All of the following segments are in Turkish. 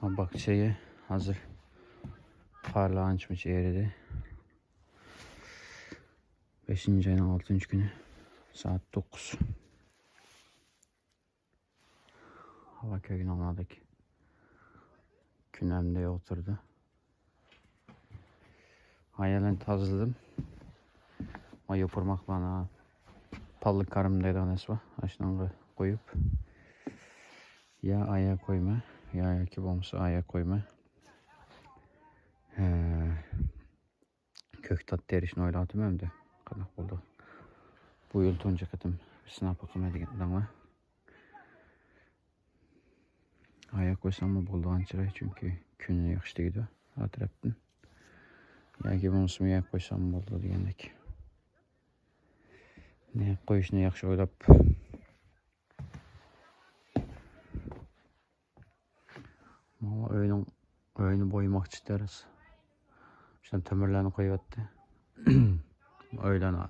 Bahçeyi hazır parla açmış eridi. 5. ayın 6. günü saat 9. Hava köyün anladık. Künemde oturdu. Hayalen tazladım. O yapırmak bana pallık karımdaydı anasva. Aşınanı koyup ya aya koyma ya ki bomsa aya koyma. Kök tat derişini oyladım hem de. Kanak oldu. Bu yıl tonca katım sınav bakım edilen aya koysam mı buldu ançıray çünkü künü yakıştı gidiyor. Hatırlattım. Ya ki bomsa ya koysam mı buldu diyendek. Ne koyuşunu yakşı oylap. Ama öğünü boyumak isteriz. İşte tömürlerini koyuyordu. Öğlen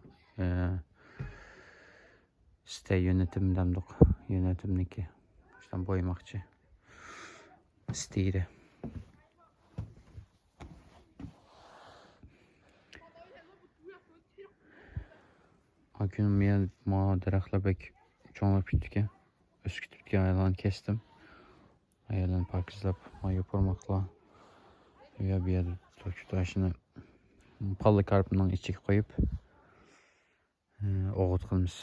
site yönetimden de yönetimdeki işte boyamakçı siteydi. O gün miye ma derakla bek çoğunluk bitki. Üskü Türkiye ayağını kestim. Ayağını parkızlap ma yaparmakla ya bir yerde taşını pallı karpından içi koyup oğut kılmış.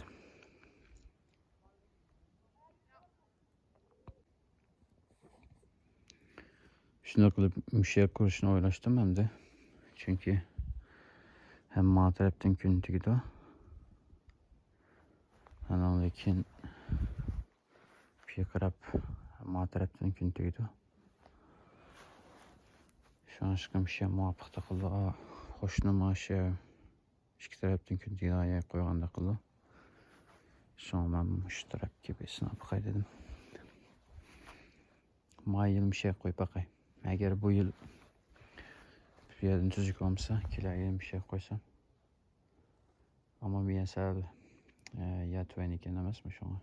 Şunu kılıp müşteriye kuruşuna uğraştım hem de. Çünkü hem matarepten küntü gidiyor. Hem lekin fikrap matarepten küntü gidiyor. Şu an şıkkım şey muvaffak takıldı. Hoşuna maaşı iki taraftan küntü gidiyor ayağa koygan takıldı. Şu an ben müşterek gibi sınav kaydedim. Ma yıl bir şey koy bakayım. Eğer bu yıl bir yerden çocuk olmasa kilayı bir şey koysam. Ama bir yasal ya tüvenik yenemez mi şu an?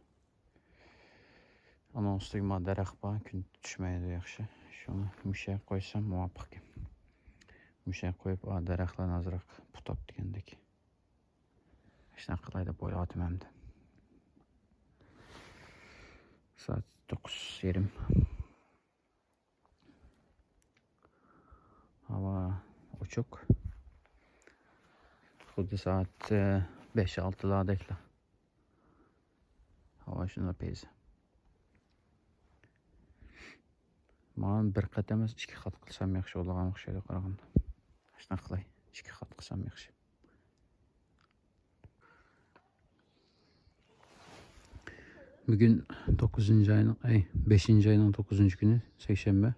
Anonslu madde rakba gün düşmeye de yakşı. Şunu bir şey koysam muvaffak. Bir şey koyup deraklan azrak putap diyendeki. İşte kılayda boyu atım hem de. Saat 9 yerim. Hava uçuk. Kudu saat 5-6'larda ekle. Hava şuna peyzi. Mağan bir kat emas 2 kat kılsam yakşı olağan şeyde qaraganda. İşte kılay 2 kat kılsam yakşı. Bugün 9. ayın 5. ayının 9. günü Seyşembe.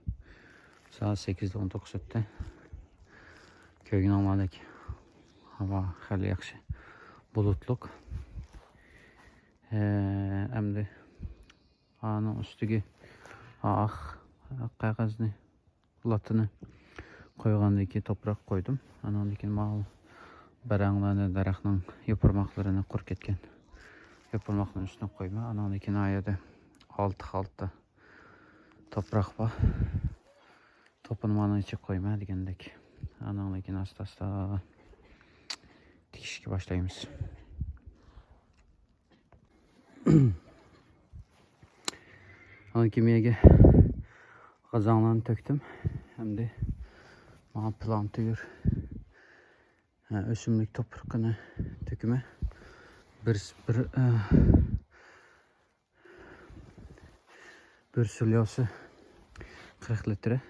Saat 8'de 19 ötte. Köyün almadık. Hava hali yakşı. Bulutluk. Hem de anın üstüge kağızını latını koygandaki toprak koydum. Anandaki mal baranglarını darakның yapırmaklarını kurk etken. Yapırmakların üstüne koyma. Anandaki ayada altı toprak var. Topunu anın içi koyma degendeki. Anandaki hasta dikişki başlayımız. Kimyege kazanlarını töktüm. Hem de plantıyor. Ösümlük toprağını töküme. Bir sülyosu 40 litre.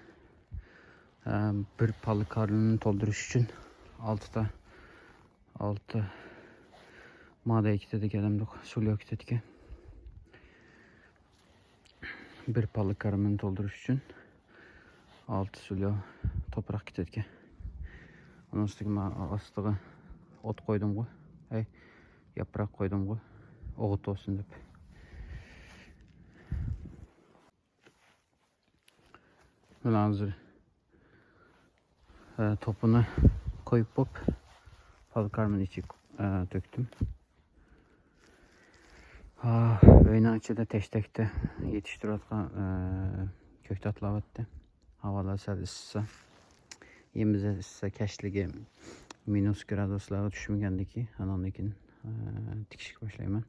Bir palı karnını dolduruş için 6 madde 2 dedik elimde sülyo 2 dedik. Bir palı karnını dolduruş için 6 sülyo toprak 2 dedik. Onun üstüne astığı ot koydum bu. Yaprak koydum bu. Oğut olsun deyip. Böyle hazır topunu koyup palı karnının içi döktüm. Öyle içinde teştekte yetiştirildiği köktatlar attı. Havalar sal ısısa. Yemize ısısa keşligi minus graduslara düşmegəndiki. Anandakin tikişik başlayman.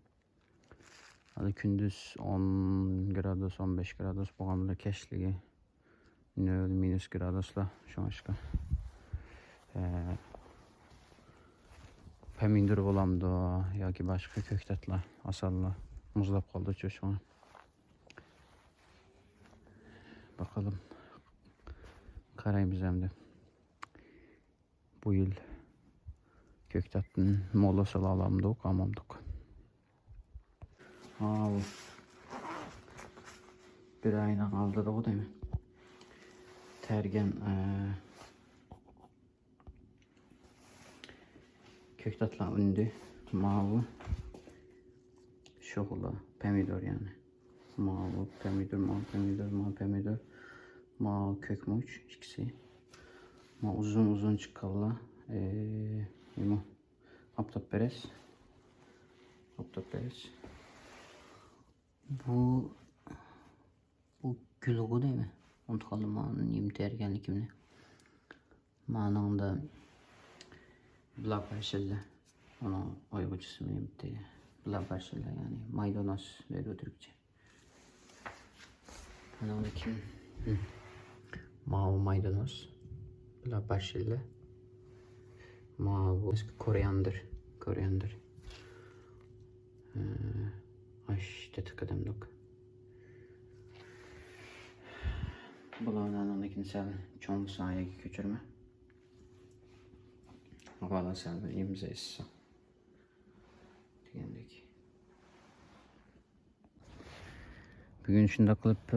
Hadi gündüz 10 gradus 15 gradus boğamda keşligi 0 minus gradusla şu aşka. Pemindir olamdı ya ki başka köktatlar asalla muzlap kaldı çoşuna. Bakalım karayımız hem de bu yıl köktatın molası alamdık amamdık. Bu bir ayına kaldı da o değil mi? Tergen köktatla ündü mavi şoğula pomidor yani mavi pomidor mavi kökmuş ikisi ma uzun çıkavla bu aptap perez bu gülüğü değil mi? Unutkalım mağanın yem tergenlikimini mağanın da Black parçalı, ona oyuncusu yemekte. Black parçalı yani maydanoz veriyor Türkçe. Anadaki mavi maydanoz, black parçalı, mavi koriander. İşte tıkadım. Bunların anadaki sen çoğun sahaya götürme. Havalar selve imza ise diyendeki. Bugün şunda kılıp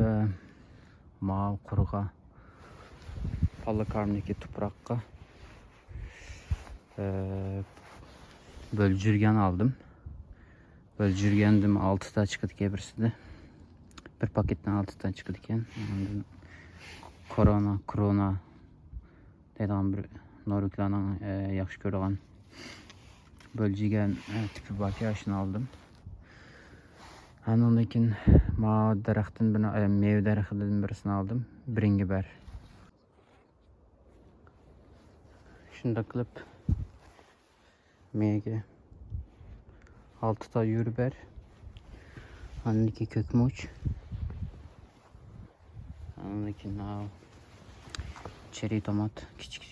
mavi kuruğa palı karnındaki toprakka bölcürgen aldım. Bölcürgendim 6 ta çıkıdı ki birisinde. Bir paketten 6 ta çıkıdı ki. Korona dedim bir Norvik'ten yaxşı görülen bölcürgen tipi bakı yaşını aldım. Ondan ma daraxtın bana meyve daraxtının birisini aldım. Bringiber. Şunda kılıp meyge 6 ta yürüber. Andaki kökmuç. Andaki çeri tomat, küçük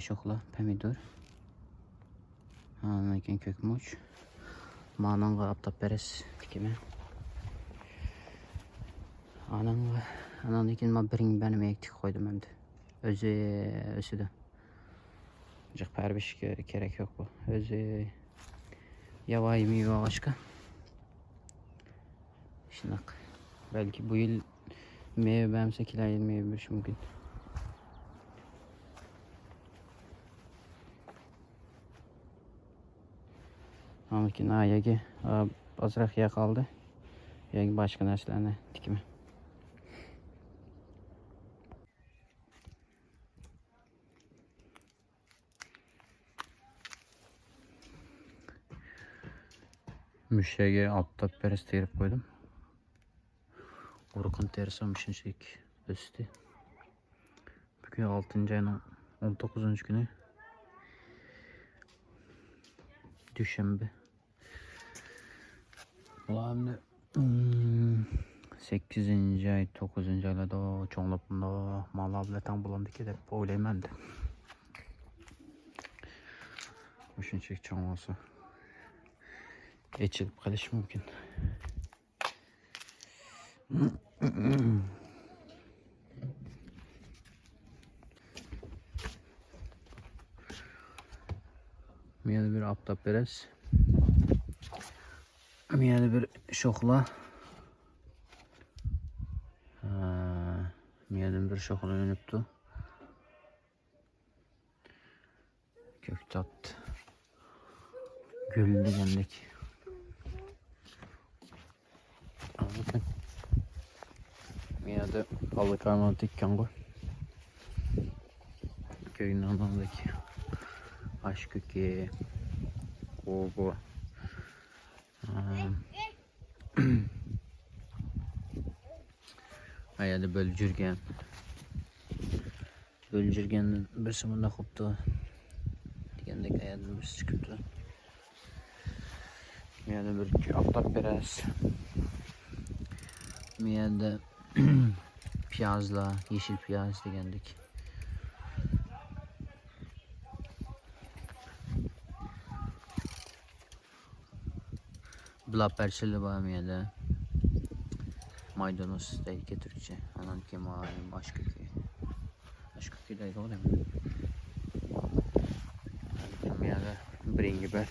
şokla pomidor. Andaki kökmuç. Mananga aptap peres dikime. Anandaki ma bring benim ektik koydum hem de. Özü de. Cık perbiş gerek yok bu. Özü yavay meyve başka. Şınak. Belki bu yıl meyve benimse kilayılmayabilir mümkün. Ama ki yagi azraq ya kaldı. Yagi başka neslerine dikime. Müştege altta peres terip koydum. Orkun tersi müşinçlik üstü. Bugün 6. ayının 19. günü. Düşembe. Ulan 8. ay 9. ayda da çoğunlukla mal abletan bulandı ki de oylayım de. Müşinçlik çoğun olsa. Geçilip kalış mümkün. Miyade bir aptap perez. Miyade bir şokla. Miyade bir şokla önüptü. Köktat. Güllü gendik. Bakın. Miyade balık armatik kango. Köyün anlamındaki aşk kökeği. Bu. Hayali bölcürgen. Bölgürgenden birisi bunda koptu. Degendek ayağından birisi çıkıptı. Miyada bir aftap biraz. Miyada piyazla, yeşil piyaz degendik. Blaperçeli var miyada. Maydanoz tehlike Türkçe. Anan ki malum aşk kökü. Aşk kökü de doğru mu? Miyada bring biber.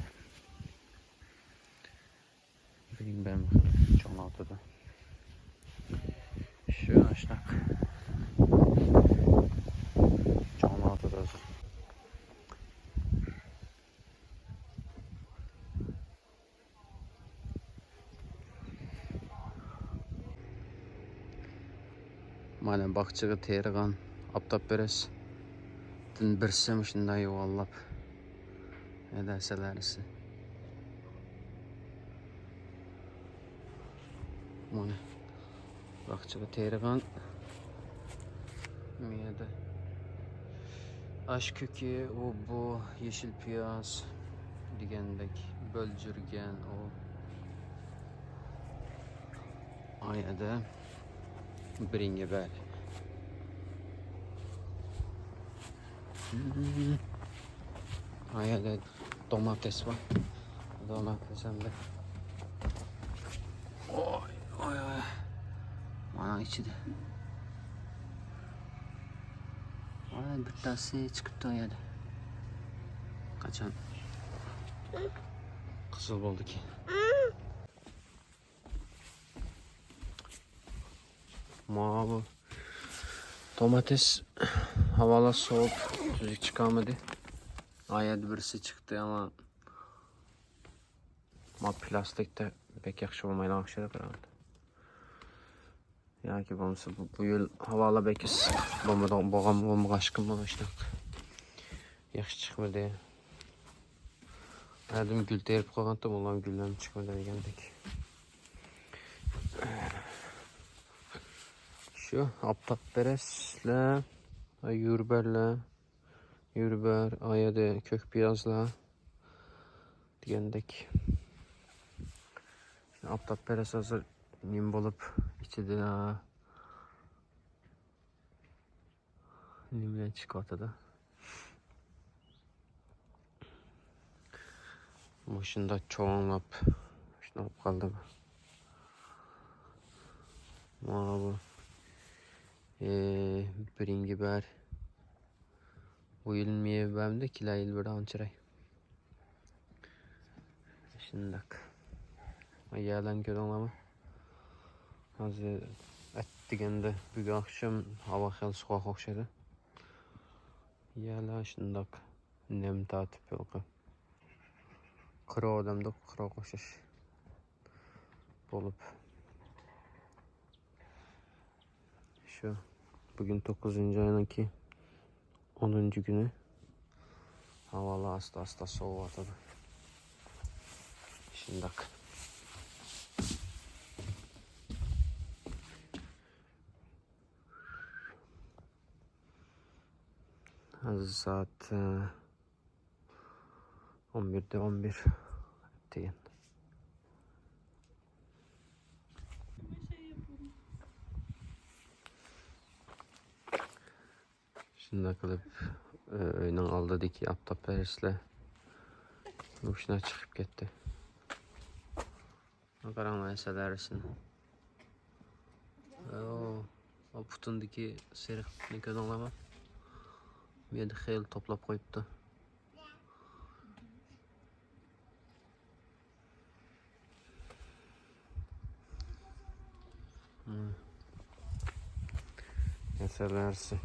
Bring biber çok altıda. Şu açlık. Çok altıda hazır. Mana bakçıga terigan aptap beres. Din birsim şunday yuvarlap. Edeselerisi. Mana bakçıga terigan. Miyada. Aşk kökü, o bu yeşil piyaz degendek bölgürgen o. Ayada biringi bel. Ayada domates var. Domates hem de. Oy oy oy. Mana içi de. Mana bir tanesi çıkıp da yedi. Kaçan. Kızıl oldu ki. Bu domates havalar soğuk, tüzük çıkamadı. Ayet birisi çıktı ama plastikte pek yakışı olmayla akşada karandı. Ya ki bu yıl havalar belki boğam aşkım mı işte. Yakışı çıkmadı. Adım gül terip koygandım, olan güllerim çıkmadı degendek. Şu aptap beresle, yürber, ayada kök piyazla degendek. Aptap beres hazır nim bolup içi de nimle çikolatada. Başında çoğunlap şuna kaldı. Bu biringi ber. Bu yılın meyvemde kila yıl bir ançıray. Şundak. Ayağlan görün ama. Hazır et degende bugün akşam hava xel soğuk okşadı. Yala şundak. Nem tatip yok. Kıra adamda kıra koşuş. Bolup. Şu bugün 9. ayının ki 10. günü. Havalı hasta soğuk atadı. Şundak. Hazır saat 11'de 11 deyin. Şimdi kılıp önün aldığındaki aptap perisle hoşuna çıkıp gitti. Karanlığa seversin. O putundaki serif ne kadar olama. Bir de xeyli toplap koyuptu. Seversin.